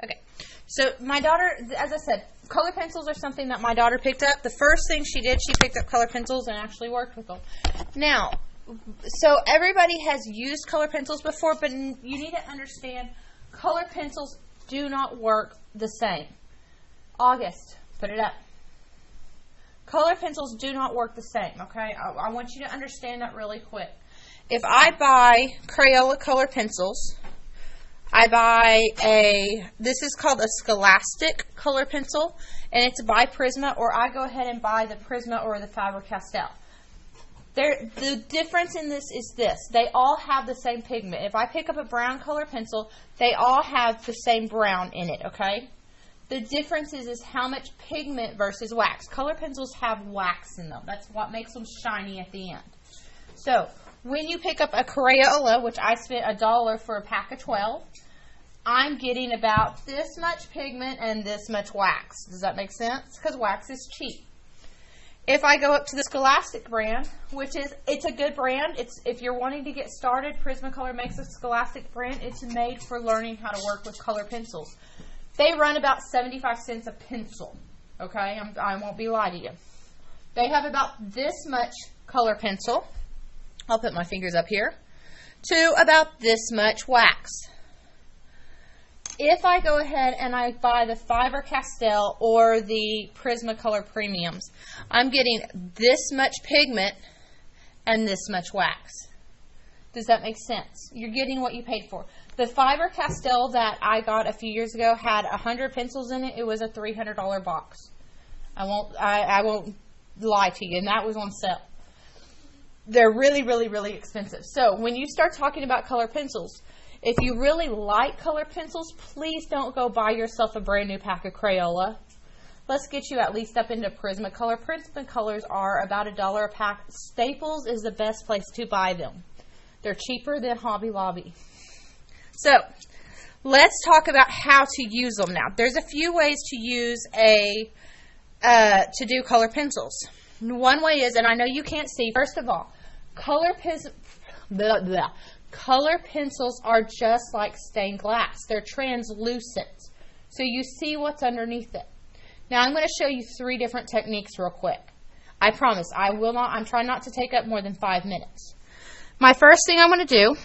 Okay, so my daughter, as I said, color pencils are something that my daughter picked up. The first thing she did, she picked up color pencils and actually worked with them. Now, so everybody has used color pencils before, but you need to understand color pencils do not work the same. August, put it up. Color pencils do not work the same, okay? I want you to understand that really quick. If I buy Crayola color pencils, I buy this is called a Scholastic color pencil, and it's by Prisma, or I go ahead and buy the Prisma or the Faber-Castell. The difference in this is this. They all have the same pigment. If I pick up a brown color pencil, they all have the same brown in it, okay? The difference is how much pigment versus wax. Color pencils have wax in them. That's what makes them shiny at the end. So, when you pick up a Crayola, which I spent $1 for a pack of 12, I'm getting about this much pigment and this much wax. Does that make sense? Because wax is cheap. If I go up to the Scholastic brand, it's a good brand. If you're wanting to get started, Prismacolor makes a Scholastic brand. It's made for learning how to work with color pencils. They run about 75 cents a pencil. Okay, I won't be lying to you. They have about this much color pencil. I'll put my fingers up here. To about this much wax. If I go ahead and I buy the Faber-Castell or the Prismacolor Premiums, I'm getting this much pigment and this much wax. Does that make sense? You're getting what you paid for. The Faber-Castell that I got a few years ago had 100 pencils in it. It was a $300 box. I won't lie to you, and that was on sale. They're really, really, really expensive. So when you start talking about color pencils, if you really like color pencils, please don't go buy yourself a brand new pack of Crayola. Let's get you at least up into Prismacolor. Prismacolors are about $1 a pack. Staples is the best place to buy them. They're cheaper than Hobby Lobby. So, let's talk about how to use them now. There's a few ways to use to do color pencils. One way is, and I know you can't see, first of all, color pencils are just like stained glass. They're translucent. So you see what's underneath it. Now I'm going to show you 3 different techniques real quick. I promise I'm trying not to take up more than 5 minutes. My first thing I'm going to do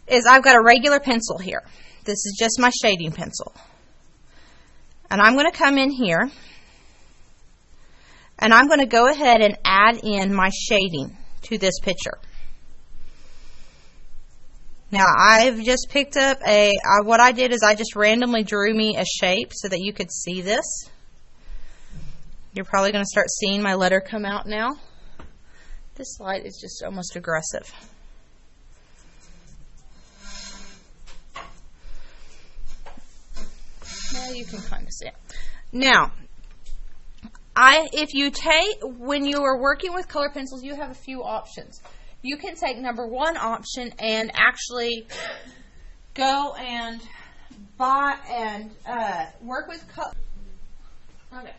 is I've got a regular pencil here. This is just my shading pencil. And I'm going to come in here and I'm going to go ahead and add in my shading to this picture. Now I've just picked up what I did is I just randomly drew me a shape so that you could see this. You're probably going to start seeing my letter come out now. This light is just almost aggressive. Now you can kind of see it. Now, when you are working with color pencils, you have a few options. You can take number 1 option and actually go and buy and work with color. Okay.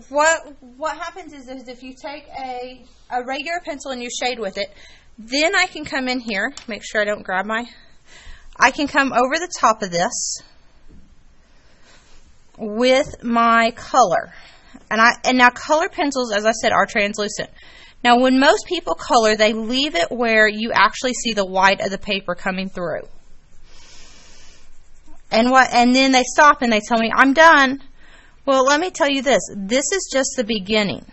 What happens is if you take a regular pencil and you shade with it, then I can come in here, make sure I don't grab I can come over the top of this with my color. And now color pencils, as I said, are translucent. Now when most people color, they leave it where you actually see the white of the paper coming through. And then they stop and they tell me, I'm done. Well, let me tell you this. This is just the beginning.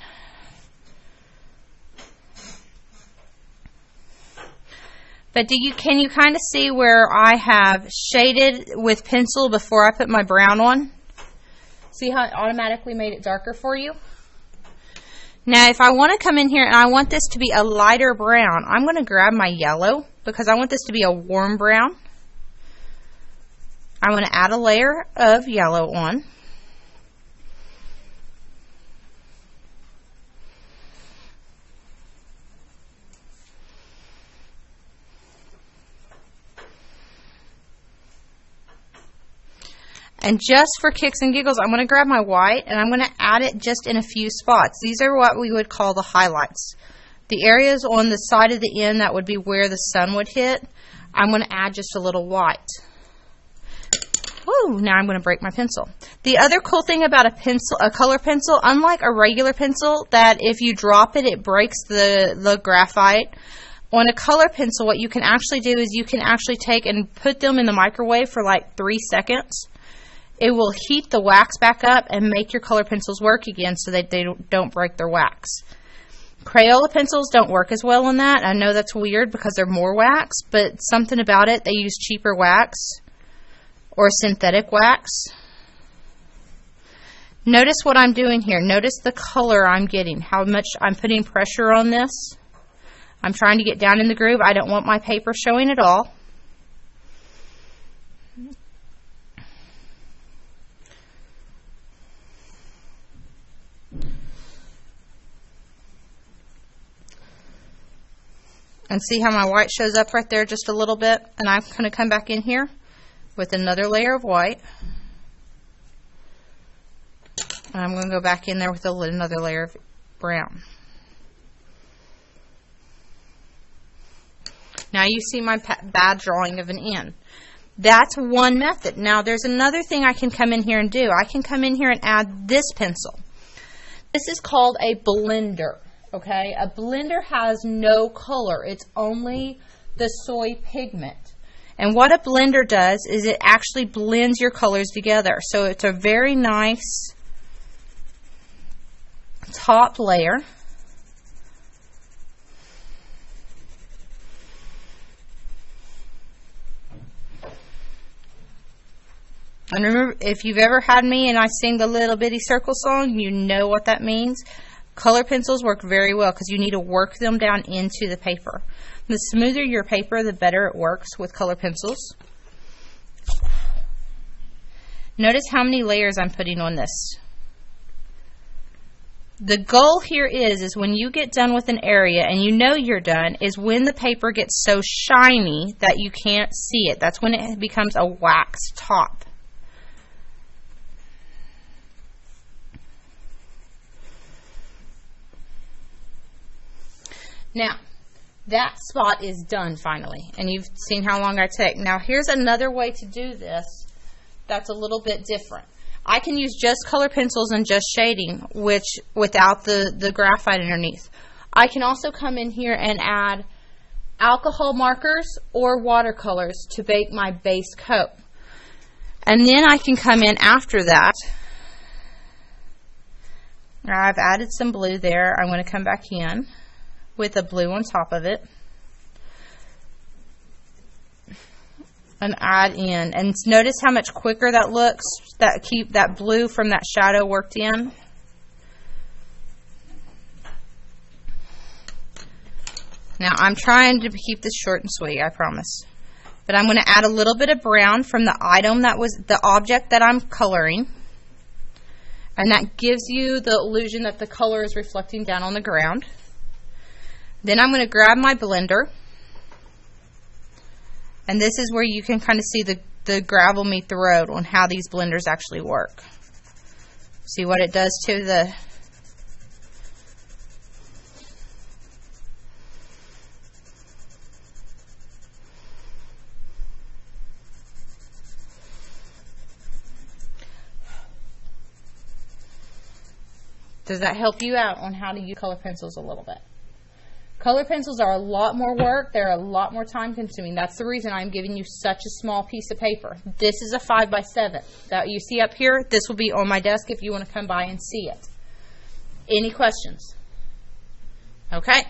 But can you kind of see where I have shaded with pencil before I put my brown on? See how it automatically made it darker for you? Now, if I want to come in here and I want this to be a lighter brown, I'm going to grab my yellow because I want this to be a warm brown. I'm going to add a layer of yellow on. And just for kicks and giggles, I'm going to grab my white and I'm going to add it just in a few spots. These are what we would call the highlights. The areas on the side of the end that would be where the sun would hit, I'm going to add just a little white. Woo, now I'm going to break my pencil. The other cool thing about a color pencil, unlike a regular pencil, that if you drop it, it breaks the graphite. On a color pencil, what you can actually do is you can actually take and put them in the microwave for like 3 seconds. It will heat the wax back up and make your color pencils work again so that they don't break their wax. Crayola pencils don't work as well on that. I know that's weird because they're more wax, but something about it, they use cheaper wax or synthetic wax. Notice what I'm doing here. Notice the color I'm getting, how much I'm putting pressure on this. I'm trying to get down in the groove. I don't want my paper showing at all. And see how my white shows up right there just a little bit? And I'm going to come back in here with another layer of white. And I'm going to go back in there with another layer of brown. Now you see my bad drawing of an N. That's one method. Now there's another thing I can come in here and do. I can come in here and add this pencil. This is called a blender. Okay, a blender has no color. It's only the soy pigment. And what a blender does is it actually blends your colors together. So it's a very nice top layer. And remember, if you've ever had me and I sing the Little Bitty Circle song, you know what that means. Color pencils work very well because you need to work them down into the paper. The smoother your paper, the better it works with color pencils. Notice how many layers I'm putting on this. The goal here is when you get done with an area and you know you're done, is when the paper gets so shiny that you can't see it. That's when it becomes a wax top. Now, that spot is done finally, and you've seen how long I take. Now, here's another way to do this that's a little bit different. I can use just color pencils and just shading, which without the graphite underneath. I can also come in here and add alcohol markers or watercolors to bake my base coat. And then I can come in after that. Now, I've added some blue there. I'm going to come back in with a blue on top of it and add in, and notice how much quicker that looks, keep that blue from that shadow worked in. Now I'm trying to keep this short and sweet, I promise, but I'm going to add a little bit of brown from the item that was the object that I'm coloring, and that gives you the illusion that the color is reflecting down on the ground. Then I'm going to grab my blender, and this is where you can kind of see the gravel meet the road on how these blenders actually work. See what it does to the... Does that help you out on how to use color pencils a little bit? Color pencils are a lot more work. They're a lot more time consuming. That's the reason I'm giving you such a small piece of paper. This is a 5x7 that you see up here. This will be on my desk if you want to come by and see it. Any questions? Okay.